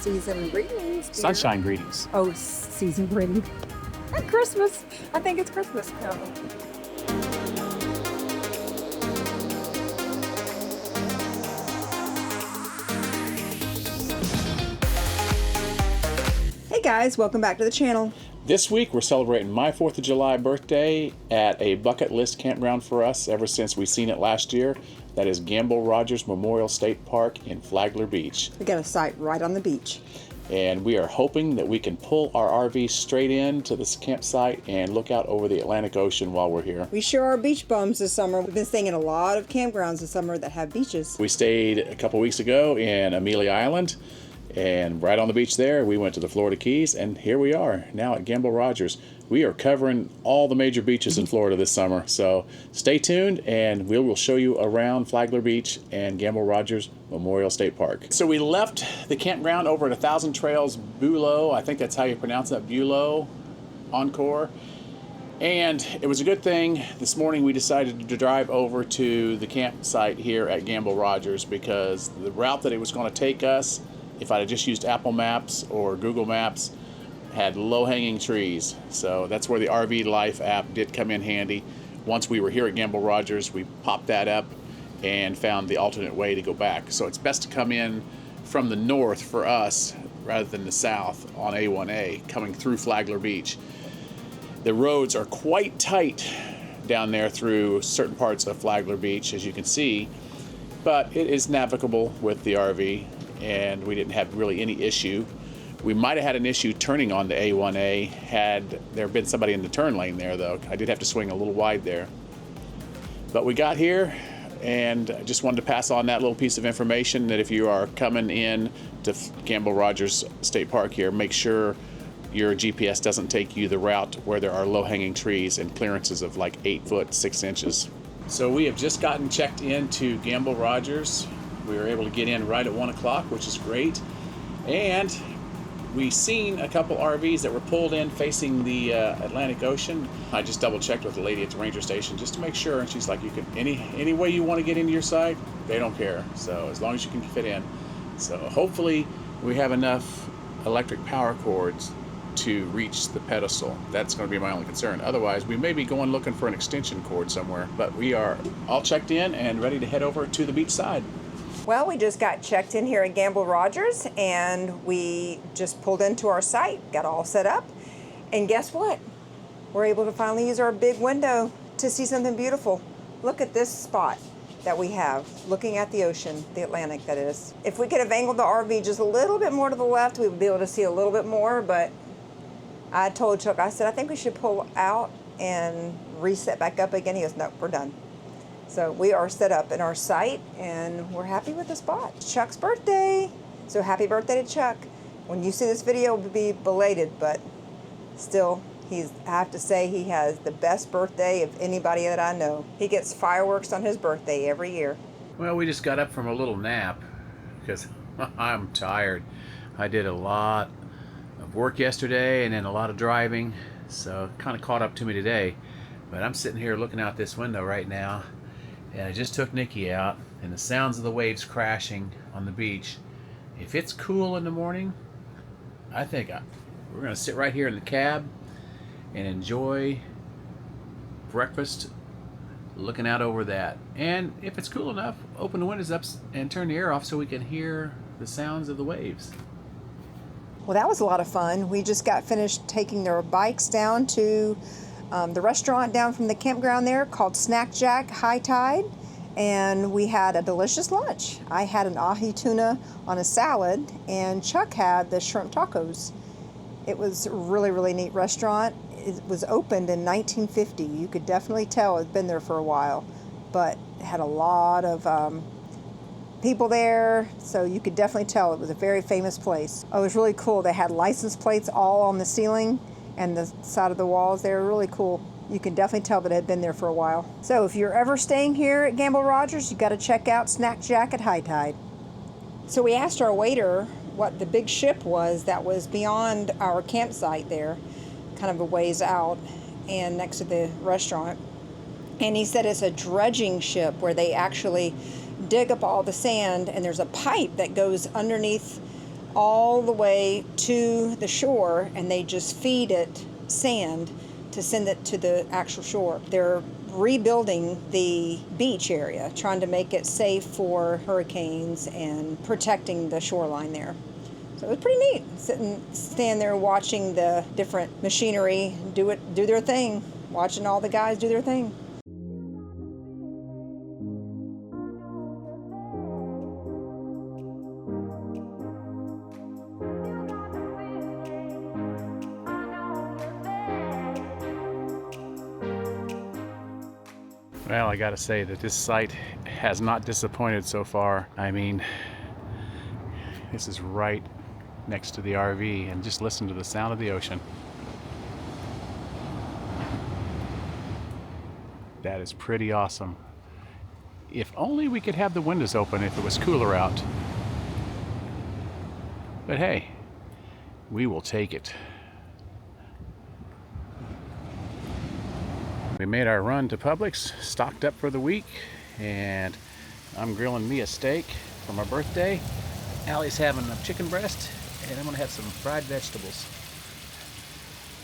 season greetings. Dear. Sunshine greetings. Oh, season greetings. And Christmas. I think it's Christmas coming. Hey guys, welcome back to the channel. This week we're celebrating my 4th of July birthday at a bucket list campground for us ever since we seen it last year. That is Rodgers Memorial State Park in Flagler Beach. We got a site right on the beach. And we are hoping that we can pull our RV straight in to this campsite and look out over the Atlantic Ocean while we're here. We sure are beach bums this summer. We've been staying in a lot of campgrounds this summer that have beaches. We stayed a couple weeks ago in Amelia Island, and right on the beach there we went to the Florida Keys, and here we are now at Rodgers. We are covering all the major beaches in Florida this summer, so stay tuned and we will show you around Flagler Beach and Rodgers Memorial State Park. So we left the campground over at 1,000 Trails Bulow, I think that's how you pronounce that, Bulow Encore. And it was a good thing this morning we decided to drive over to the campsite here at Rodgers, because the route that it was going to take us, if I had just used Apple Maps or Google Maps, had low-hanging trees. So that's where the RV Life app did come in handy. Once we were here at Rodgers, we popped that up and found the alternate way to go back. So it's best to come in from the north for us rather than the south on A1A coming through Flagler Beach. The roads are quite tight down there through certain parts of Flagler Beach, as you can see, but it is navigable with the RV and we didn't have really any issue. We might have had an issue turning on the A1A had there been somebody in the turn lane there, though. I did have to swing a little wide there. But we got here, and I just wanted to pass on that little piece of information that if you are coming in to Rodgers State Park here, make sure your GPS doesn't take you the route where there are low-hanging trees and clearances of like 8 foot 6 inches. So we have just gotten checked into Rodgers. We were able to get in right at 1 o'clock, which is great. And we seen a couple RVs that were pulled in facing the Atlantic Ocean. I just double checked with the lady at the ranger station just to make sure, and she's like, "You can any way you want to get into your site, they don't care. So as long as you can fit in." So hopefully we have enough electric power cords to reach the pedestal. That's going to be my only concern. Otherwise, we may be going looking for an extension cord somewhere. But we are all checked in and ready to head over to the beach side. Well, we just got checked in here at Rodgers, and we just pulled into our site, got all set up, and guess what? We're able to finally use our big window to see something beautiful. Look at this spot that we have, looking at the ocean, the Atlantic that is. If we could have angled the RV just a little bit more to the left, we would be able to see a little bit more, but I told Chuck, I said, I think we should pull out and reset back up again. He goes, nope, we're done. So we are set up in our site, and we're happy with the spot. It's Chuck's birthday, so happy birthday to Chuck. When you see this video, it'll be belated, but still, I have to say he has the best birthday of anybody that I know. He gets fireworks on his birthday every year. Well, we just got up from a little nap because I'm tired. I did a lot of work yesterday and then a lot of driving, so it kind of caught up to me today. But I'm sitting here looking out this window right now, and I just took Nikki out, and the sounds of the waves crashing on the beach. If it's cool in the morning, I think we're going to sit right here in the cab and enjoy breakfast looking out over that. And if it's cool enough, open the windows up and turn the air off so we can hear the sounds of the waves. Well, that was a lot of fun. We just got finished taking their bikes down to the restaurant down from the campground there called Snack Jack High Tide, and we had a delicious lunch. I had an ahi tuna on a salad, and Chuck had the shrimp tacos. It was a really, really neat restaurant. It was opened in 1950. You could definitely tell it's been there for a while, but it had a lot of people there, so you could definitely tell it was a very famous place. Oh, it was really cool. They had license plates all on the ceiling and the side of the walls. They were really cool. You can definitely tell that it had been there for a while. So if you're ever staying here at Rodgers, you got to check out Snack Jack at High Tide. So we asked our waiter what the big ship was that was beyond our campsite there, kind of a ways out and next to the restaurant. And he said it's a dredging ship where they actually dig up all the sand, and there's a pipe that goes underneath all the way to the shore, and they just feed it sand to send it to the actual shore. They're rebuilding the beach area, trying to make it safe for hurricanes and protecting the shoreline there. So it was pretty neat, stand there watching the different machinery do their thing, watching all the guys do their thing. Well, I gotta say that this site has not disappointed so far. I mean, this is right next to the RV, and just listen to the sound of the ocean. That is pretty awesome. If only we could have the windows open if it was cooler out. But hey, we will take it. We made our run to Publix, stocked up for the week, and I'm grilling me a steak for my birthday. Allie's having a chicken breast, and I'm gonna have some fried vegetables.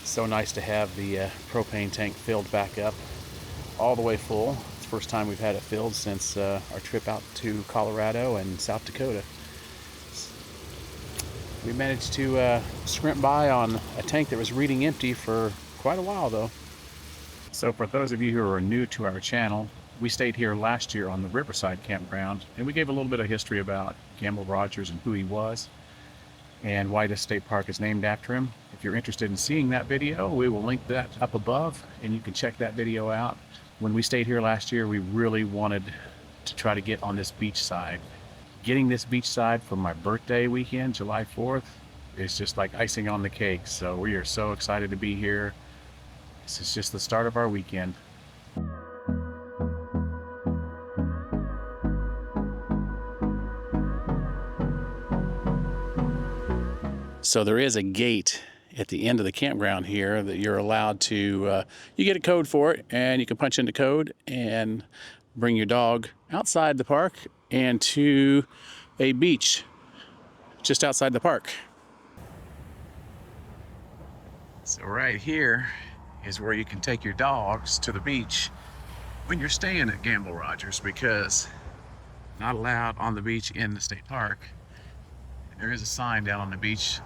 So nice to have the propane tank filled back up, all the way full. It's the first time we've had it filled since our trip out to Colorado and South Dakota. We managed to scrimp by on a tank that was reading empty for quite a while though. So for those of you who are new to our channel, we stayed here last year on the Riverside Campground, and we gave a little bit of history about Gamble Rodgers and who he was and why this state park is named after him. If you're interested in seeing that video, we will link that up above, and you can check that video out. When we stayed here last year, we really wanted to try to get on this beach side. Getting this beach side for my birthday weekend, July 4th, is just like icing on the cake. So we are so excited to be here. This is just the start of our weekend. So there is a gate at the end of the campground here that you're allowed to, you get a code for it, and you can punch in the code and bring your dog outside the park and to a beach just outside the park. So right here is where you can take your dogs to the beach when you're staying at Gamble Rodgers, because not allowed on the beach in the state park. There is a sign down on the beach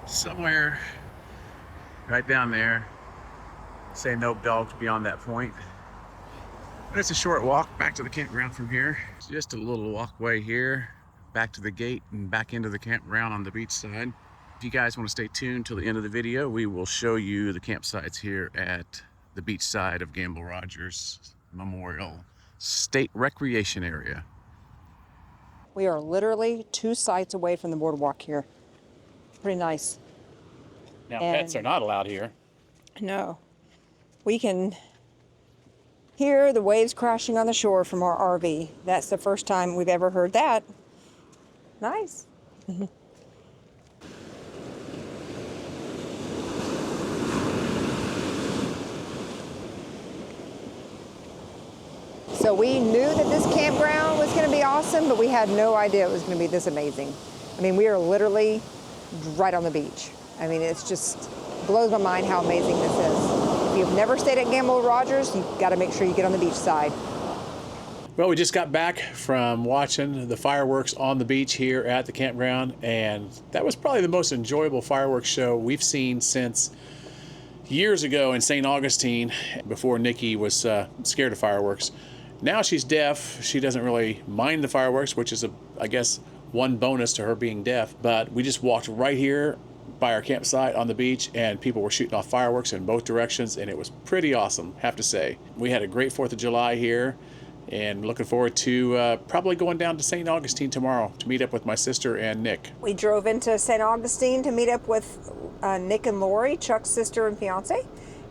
somewhere right down there saying no dogs beyond that point. But it's a short walk back to the campground from here. It's just a little walkway here back to the gate and back into the campground on the beach side. If you guys want to stay tuned till the end of the video, we will show you the campsites here at the beach side of Gamble Rodgers Memorial State Recreation Area. We are literally 2 sites away from the boardwalk here. Pretty nice. Now, pets are not allowed here. No. We can hear the waves crashing on the shore from our RV. That's the first time we've ever heard that. Nice. So we knew that this campground was going to be awesome, but we had no idea it was going to be this amazing. I mean, we are literally right on the beach. I mean, it's just blows my mind how amazing this is. If you've never stayed at Gamble Rodgers, you've got to make sure you get on the beach side. Well, we just got back from watching the fireworks on the beach here at the campground, and that was probably the most enjoyable fireworks show we've seen since years ago in St. Augustine, before Nikki was scared of fireworks. Now she's deaf. She doesn't really mind the fireworks, which is, I guess, one bonus to her being deaf. But we just walked right here by our campsite on the beach, and people were shooting off fireworks in both directions, and it was pretty awesome, have to say. We had a great 4th of July here, and looking forward to probably going down to St. Augustine tomorrow to meet up with my sister and Nick. We drove into St. Augustine to meet up with Nick and Lori, Chuck's sister and fiance,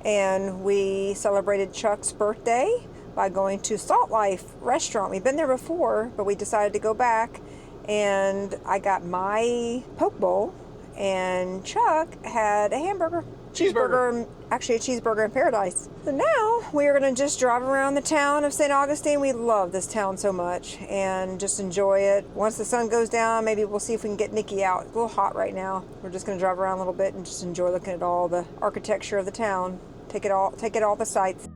and we celebrated Chuck's birthday by going to Salt Life restaurant. We've been there before, but we decided to go back, and I got my poke bowl, and Chuck had a hamburger. cheeseburger, actually a cheeseburger in paradise. So now we are going to just drive around the town of St. Augustine. We love this town so much and just enjoy it. Once the sun goes down, maybe we'll see if we can get Nikki out. It's a little hot right now. We're just going to drive around a little bit and just enjoy looking at all the architecture of the town. Take it all the sights.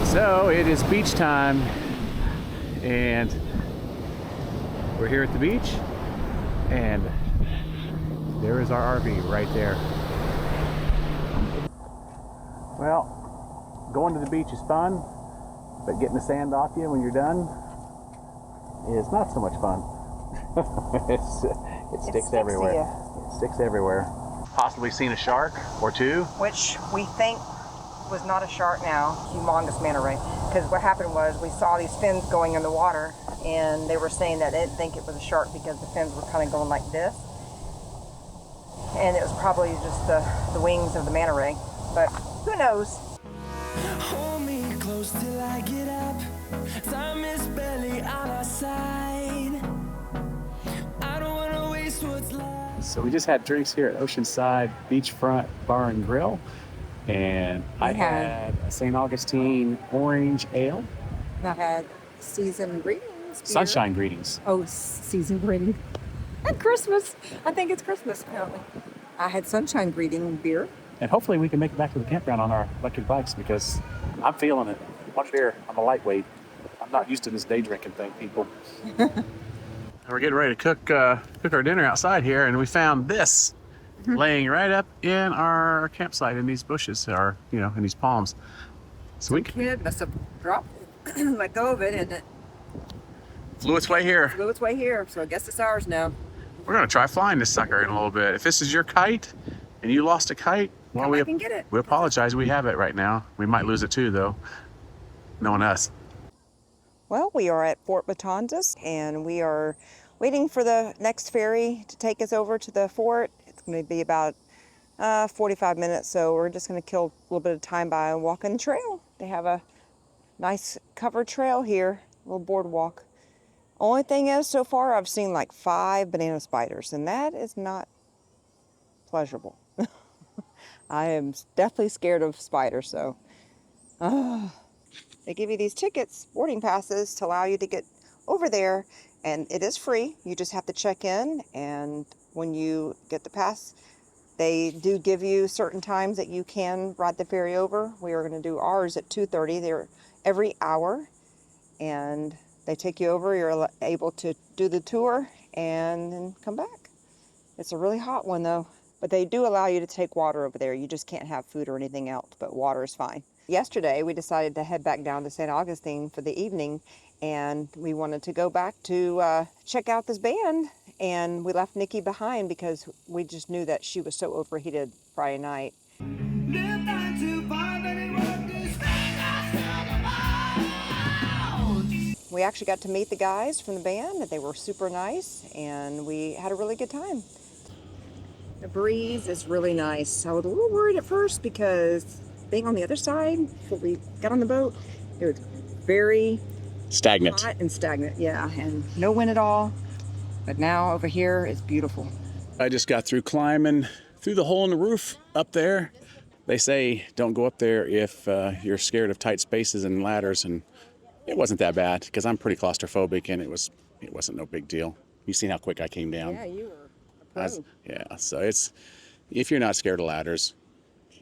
So it is beach time, and we're here at the beach, and there is our RV right there. Well, going to the beach is fun, but getting the sand off you when you're done is not so much fun. It sticks everywhere. It sticks everywhere. Possibly seen a shark or two. Which we think was not a shark now, humongous manta ray. Because what happened was we saw these fins going in the water, and they were saying that they didn't think it was a shark because the fins were kind of going like this. And it was probably just the wings of the manta ray. But who knows? Hold me close till I get up. Time is barely on our side. I don't want to waste what's left. So we just had drinks here at Oceanside Beachfront Bar and Grill. And I had a St. Augustine Orange Ale. I had season greetings beer. Sunshine Greetings. Oh, season greeting. And Christmas. I think it's Christmas, apparently. I had sunshine greeting beer. And hopefully we can make it back to the campground on our electric bikes, because I'm feeling it. One beer, I'm a lightweight. I'm not used to this day drinking thing, people. We're getting ready to cook our dinner outside here, and we found this. Laying right up in our campsite in these bushes, or in these palms. So we Kid must have dropped it, let go of it, and it flew its way here. flew its way here. So I guess it's ours now. We're gonna try flying this sucker in a little bit. If this is your kite and you lost a kite, well, Come back and get it. we apologize. We have it right now. We might lose it too, though, knowing us. Well, we are at Fort Matanzas, and we are waiting for the next ferry to take us over to the fort. It's going to be about 45 minutes, so we're just going to kill a little bit of time by walking the trail. They have a nice covered trail here, a little boardwalk. Only thing is, so far I've seen like 5 banana spiders, and that is not pleasurable. I am definitely scared of spiders, so they give you these tickets, boarding passes, to allow you to get over there, and it is free. You just have to check in, and when you get the pass, they do give you certain times that you can ride the ferry over. We are going to do ours at 2:30. They're every hour, and they take you over. You're able to do the tour and then come back. It's a really hot one, though, but they do allow you to take water over there. You just can't have food or anything else, but water is fine. Yesterday, we decided to head back down to St. Augustine for the evening, and we wanted to go back to check out this band, and we left Nikki behind because we just knew that she was so overheated Friday night. We actually got to meet the guys from the band. They were super nice, and we had a really good time. The breeze is really nice. I was a little worried at first because being on the other side, before we got on the boat, it was very Stagnant. hot and stagnant, yeah, and no wind at all. But now over here, it's beautiful. I just got through climbing through the hole in the roof up there. They say don't go up there if you're scared of tight spaces and ladders, and it wasn't that bad because I'm pretty claustrophobic, and it wasn't no big deal. You seen how quick I came down? Yeah, you were a pro. Yeah, so it's, if you're not scared of ladders,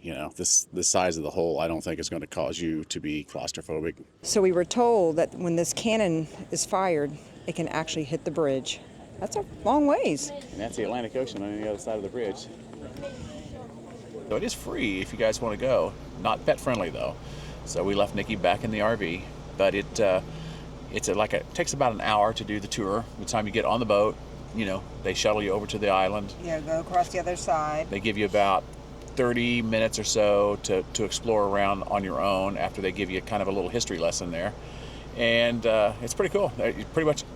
the size of the hole I don't think is going to cause you to be claustrophobic. So we were told that when this cannon is fired, it can actually hit the bridge. That's a long ways. And that's the Atlantic Ocean on the other side of the bridge. So it is free if you guys want to go. Not pet friendly though. So we left Nikki back in the RV, but it takes about an hour to do the tour. By the time you get on the boat, they shuttle you over to the island. Yeah, go across the other side. They give you about 30 minutes or so to explore around on your own after they give you kind of a little history lesson there. And it's pretty cool.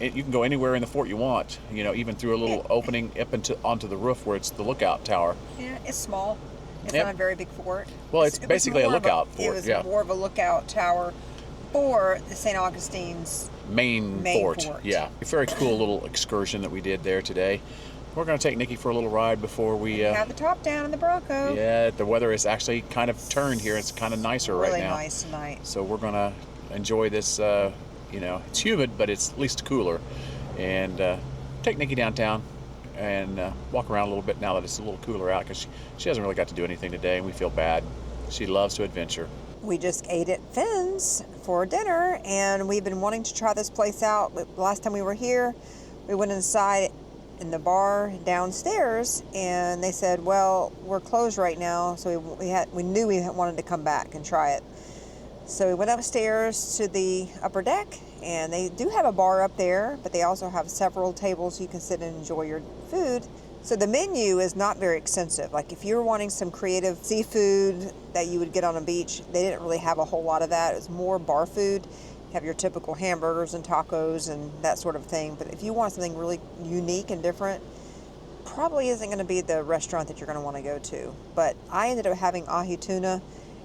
You can go anywhere in the fort you want, even through a little opening up onto the roof where it's the lookout tower. Yeah, it's small. It's Yep. not a very big fort. Well, it's basically a lookout fort. It was more of a lookout tower before the St. Augustine's main fort. Yeah, a very cool little excursion that we did there today. We're going to take Nikki for a little ride before we have the top down in the Bronco. Yeah, the weather is actually kind of turned here. It's kind of nicer right now. Really nice tonight. So we're going to enjoy this. You know, it's humid, but it's at least cooler. And take Nikki downtown and walk around a little bit now that it's a little cooler out, because she hasn't really got to do anything today, and we feel bad. She loves to adventure. We just ate at Finn's for dinner, and we've been wanting to try this place out. Last time we were here, we went inside in the bar downstairs, and they said, well, we're closed right now, so we knew we wanted to come back and try it. So we went upstairs to the upper deck, and they do have a bar up there, but they also have several tables you can sit and enjoy your food. So the menu is not very extensive. Like if you were wanting some creative seafood that you would get on a beach, they didn't really have a whole lot of that. It was more bar food. You have your typical hamburgers and tacos and that sort of thing. But if you want something really unique and different, probably isn't going to be the restaurant that you're going to want to go to. But I ended up having ahi tuna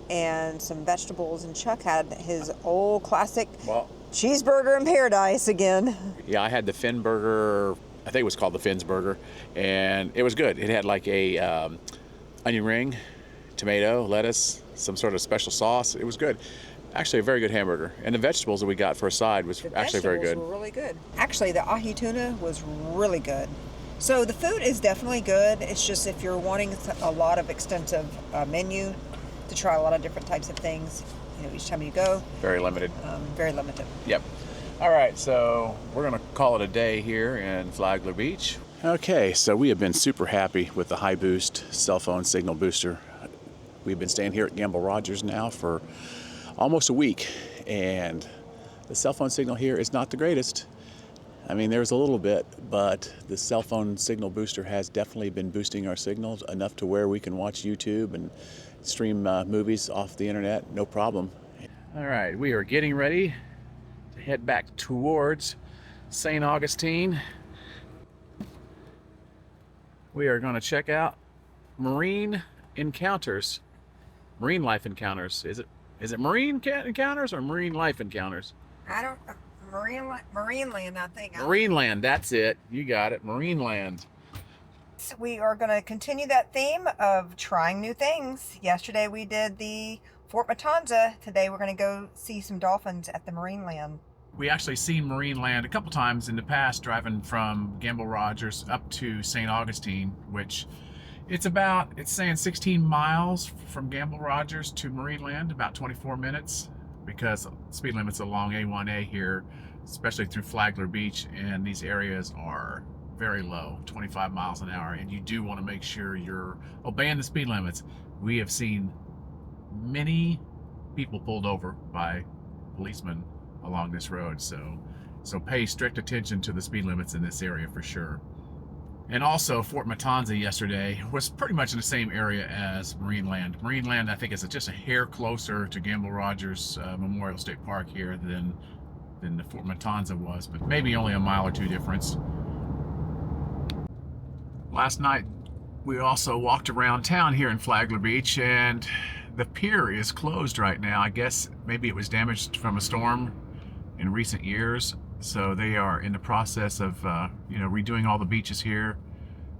and some vegetables, and Chuck had his old classic cheeseburger in paradise again. Yeah, I had the Finn burger. I think it was called the Finn's burger, and it was good. It had like a onion ring, tomato, lettuce, some sort of special sauce. It was good. Actually, a very good hamburger. And the vegetables that we got for a side was actually very good. The vegetables were really good. Actually, the ahi tuna was really good. So the food is definitely good. It's just if you're wanting a lot of extensive menu to try a lot of different types of things, you know, each time you go. Very limited. Very limited. Yep. All right, so we're going to call it a day here in Flagler Beach. Okay, so we have been super happy with the Hiboost cell phone signal booster. We've been staying here at Gamble Rodgers now for almost a week, and the cell phone signal here is not the greatest. I mean, there's a little bit, but the cell phone signal booster has definitely been boosting our signals enough to where we can watch YouTube and stream movies off the internet, no problem. All right, we are getting ready to head back towards St. Augustine. We are going to check out marine encounters, marine life encounters. Is it marine encounters or marine life encounters? I don't. Marineland, I think. Marineland, that's it. You got it. Marineland. We are going to continue that theme of trying new things. Yesterday we did the Fort Matanzas. Today we're going to go see some dolphins at the Marineland. We actually seen Marineland a couple times in the past, driving from Gamble Rodgers up to St. Augustine, which it's saying 16 miles from Gamble Rodgers to Marineland, about 24 minutes, because speed limit's along A1A here, especially through Flagler Beach, and these areas are very low, 25 miles an hour, and you do want to make sure you're obeying the speed limits. We have seen many people pulled over by policemen along this road, so pay strict attention to the speed limits in this area for sure. And also, Fort Matanzas yesterday was pretty much in the same area as Marineland. Marineland, I think, is just a hair closer to Gamble Rodgers Memorial State Park here than the Fort Matanzas was, but maybe only a mile or two difference. Last night, we also walked around town here in Flagler Beach, and the pier is closed right now. I guess maybe it was damaged from a storm in recent years. So they are in the process of, redoing all the beaches here.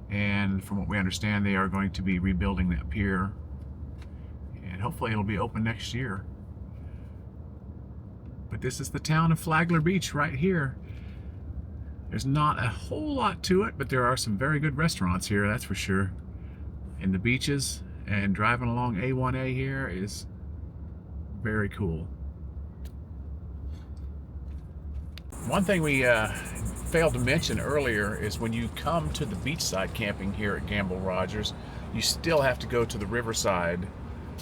And from what we understand, they are going to be rebuilding that pier. And hopefully it'll be open next year. But this is the town of Flagler Beach right here. There's not a whole lot to it, but there are some very good restaurants here, that's for sure. And the beaches and driving along A1A here is very cool. One thing we failed to mention earlier is when you come to the beachside camping here at Gamble Rodgers, you still have to go to the riverside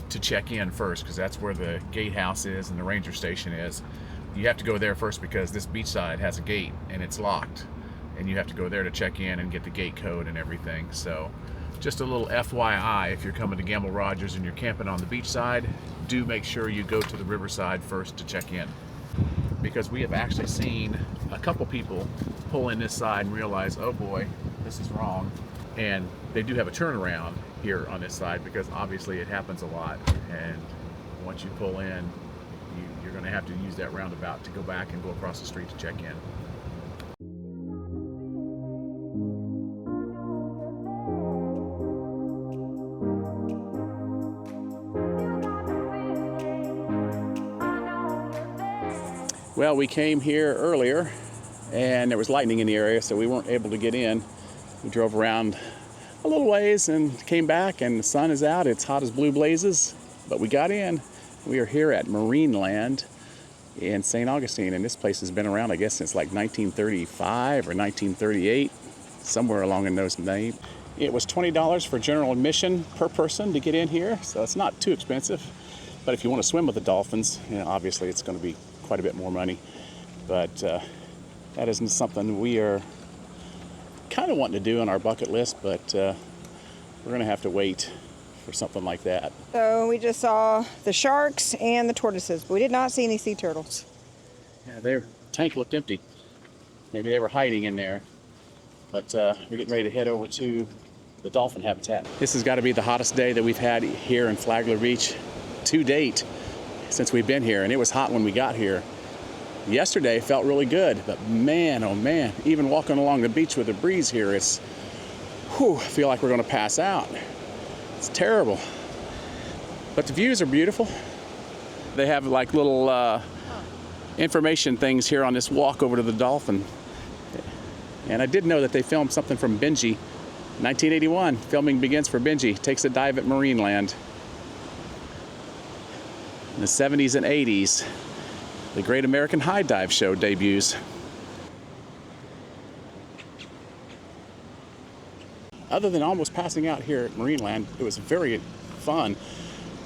to check in first, because that's where the gatehouse is and the ranger station is. You have to go there first because this beachside has a gate and it's locked, and you have to go there to check in and get the gate code and everything. So just a little FYI, if you're coming to Gamble Rodgers and you're camping on the beachside, do make sure you go to the riverside first to check in. Because we have actually seen a couple people pull in this side and realize, oh boy, this is wrong. And they do have a turnaround here on this side, because obviously it happens a lot. And once you pull in, you're going to have to use that roundabout to go back and go across the street to check in. Well, we came here earlier and there was lightning in the area, so we weren't able to get in. We drove around a little ways and came back, and the sun is out. It's hot as blue blazes, but we got in. We are here at Marineland in St. Augustine, and this place has been around, I guess, since like 1935 or 1938, somewhere along in those names. It was $20 for general admission per person to get in here, so it's not too expensive. But if you want to swim with the dolphins, you know, obviously it's going to be quite a bit more money. But that isn't something we are kind of wanting to do on our bucket list, but we're going to have to wait for something like that. So we just saw the sharks and the tortoises, but we did not see any sea turtles. Yeah, their tank looked empty. Maybe they were hiding in there. But we're getting ready to head over to the dolphin habitat. This has got to be the hottest day that we've had here in Flagler Beach to date since we've been here, and it was hot when we got here. Yesterday felt really good, but man, oh man, even walking along the beach with a breeze here, it's, whew, I feel like we're going to pass out. It's terrible. But the views are beautiful. They have like little information things here on this walk over to the dolphin. And I did know that they filmed something from Benji. 1981, filming begins for Benji, takes a dive at Marineland. In the 70s and 80s, the Great American High Dive Show debuts. Other than almost passing out here at Marineland, it was very fun.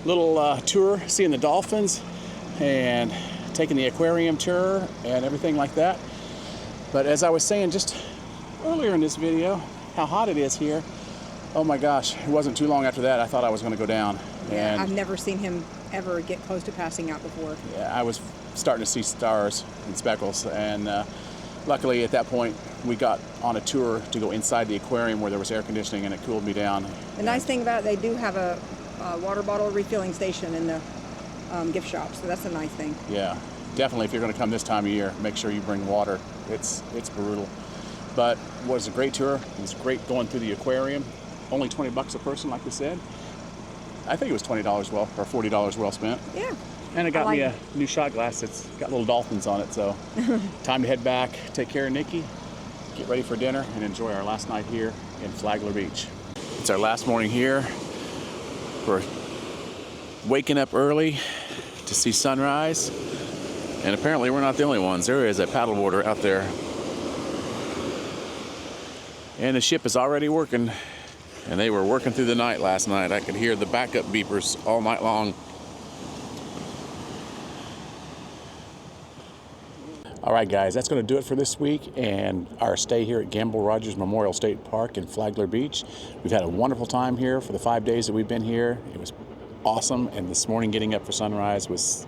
Little tour, seeing the dolphins and taking the aquarium tour and everything like that. But as I was saying just earlier in this video, how hot it is here. Oh my gosh, it wasn't too long after that I thought I was going to go down. Yeah, And I've never seen him ever get close to passing out before. yeah, I was starting to see stars and speckles, and luckily at that point we got on a tour to go inside the aquarium where there was air conditioning, and it cooled me down. The nice thing about it, they do have a water bottle refilling station in the gift shop, so that's a nice thing. Yeah, definitely if you're going to come this time of year, make sure you bring water. It's brutal. But it was a great tour. It was great going through the aquarium. Only $20 a person, like we said. I think it was $20 well, or $40 well spent. Yeah. And it got like me a it. new shot glass that's got little dolphins on it, so time to head back, take care of Nikki, get ready for dinner, and enjoy our last night here in Flagler Beach. It's our last morning here. We're waking up early to see sunrise, and apparently we're not the only ones. There is a paddleboarder out there. And the ship is already working, and they were working through the night last night. I could hear the backup beepers all night long. All right, guys, that's going to do it for this week and our stay here at Gamble Rodgers Memorial State Park in Flagler Beach. We've had a wonderful time here for the 5 days that we've been here. It was awesome, and this morning getting up for sunrise was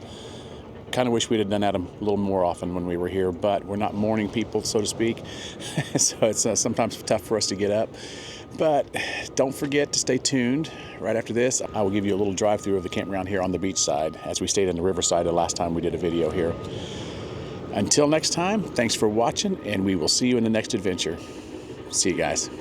kind of wish we'd have done that a little more often when we were here, but we're not morning people, so to speak. So it's sometimes tough for us to get up. But don't forget to stay tuned. Right after this, I will give you a little drive-through of the campground here on the beach side, as we stayed on the riverside the last time we did a video here. Until next time, thanks for watching, and we will see you in the next adventure. See you guys.